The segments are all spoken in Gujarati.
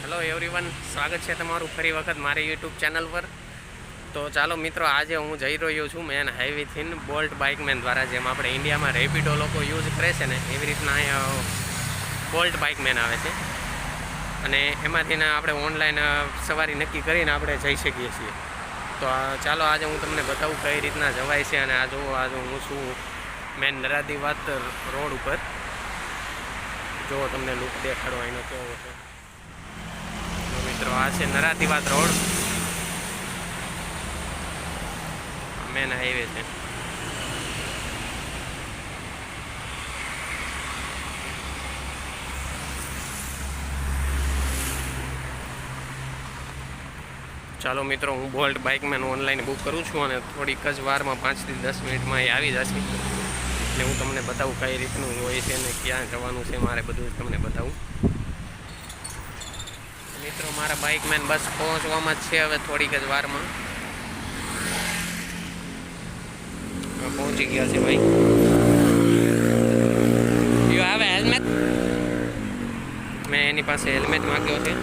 હેલો એવરીવન, સ્વાગત છે તમારું ફરી વખત મારી યુટ્યુબ ચેનલ પર. તો ચાલો મિત્રો, આજે હું જઈ રહ્યો છું મેન હાઈવેથી બોલ્ટ બાઇકમેન દ્વારા. જેમ આપણે ઇન્ડિયામાં રેપિડો લોકો યુઝ કરે છે ને, એવી રીતના અહીંયા બોલ્ટ બાઇકમેન આવે છે અને એમાંથીને આપણે ઓનલાઈન સવારી નક્કી કરીને આપણે જઈ શકીએ છીએ. તો ચાલો આજે હું તમને બતાવું કઈ રીતના જવાય છે. અને આજે હું છું મેન નરાદીવાત રોડ ઉપર. જો તમને લુક દેખાડો એનો કેવો છે. મિત્રો, આ છે નરાદીવાત રોડ, મેન હાઈવે છે. ચાલો મિત્રો, હું બોલ્ટ બાઇકમેન ઓનલાઈન બુક કરું છું અને થોડીક જ વારમાં 5 થી 10 મિનિટમાં એ આવી જશે. એટલે હું તમને બતાવું કઈ રીતનું હોય છે ને ક્યાં જવાનું છે મારે, બધું તમને બતાવું. મિત્રો, મારા બાઇકમેન બસ પહોંચવામાં જ છે હવે થોડીક જ વારમાં. પહોંચી ગયા છે ભાઈ. You have helmet? મેં એની પાસે હેલ્મેટ માંગ્યો છે.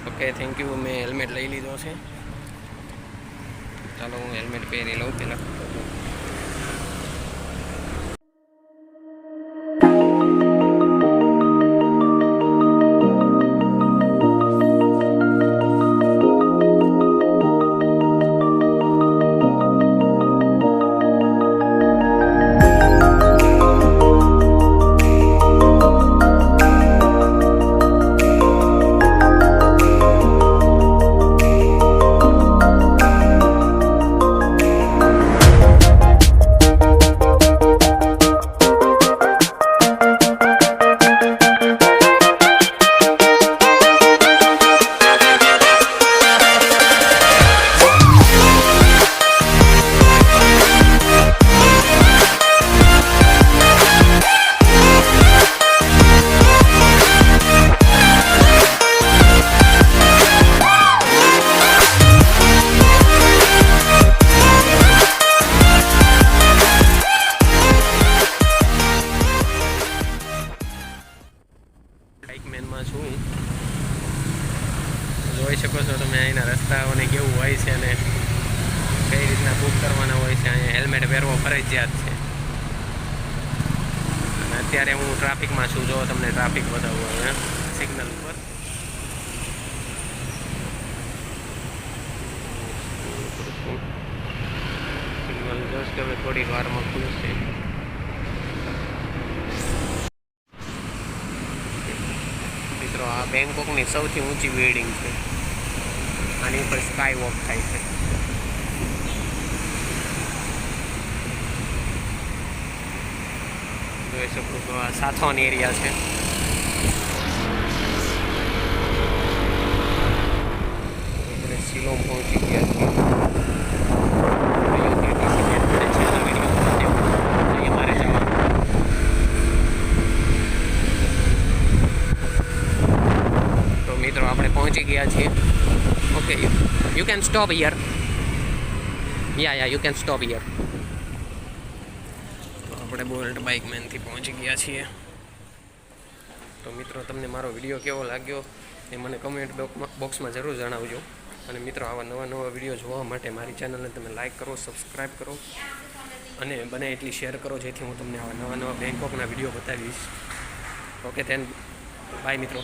Okay, thank you. મેં હેલ્મેટ લઈ લીધો છે. ચાલો હું હેલ્મેટ પહેરી લઉં પહેલાં. બાઇકમેનમાં છું. જોઈ શકો છો તમે અહીંના રસ્તાઓને કેવું હોય છે અને કઈ રીતના બુક કરવાના હોય છે. અહીંયા હેલ્મેટ પહેરવો ફરજિયાત છે. અને અત્યારે હું ટ્રાફિકમાં છું. જો તમને ટ્રાફિક બતાવું અહીંયા સિગ્નલ ઉપર. સિગ્નલ જસ્ટ હવે થોડીક વારમાં ખુલશે. આ બેંકોકની સૌથી ઊંચી બિલ્ડિંગ છે. આની ઉપર સ્કાય વોક થાય છે. જોઈ શકો છો આ સાથોન એરિયા છે. આપણે શિલોંગ પહોંચી ગયા છીએ. મિત્રો, આપણે પહોંચી ગયા છીએ. Okay, you can stop here. Yeah you can stop here. આપણે બોલ્ટ બાઇકમેનથી પહોંચી ગયા છીએ. તો મિત્રો, તમને મારો વિડીયો કેવો લાગ્યો એ મને કમેન્ટ બોક્સમાં જરૂર જણાવજો. અને મિત્રો, આવા નવા વિડીયો જોવા માટે મારી ચેનલને તમે લાઇક કરો, સબસ્ક્રાઈબ કરો અને બને એટલી શેર કરો, જેથી હું તમને આવા નવા બેંકોકના વિડીયો બતાવીશ. ઓકે, બાય મિત્રો.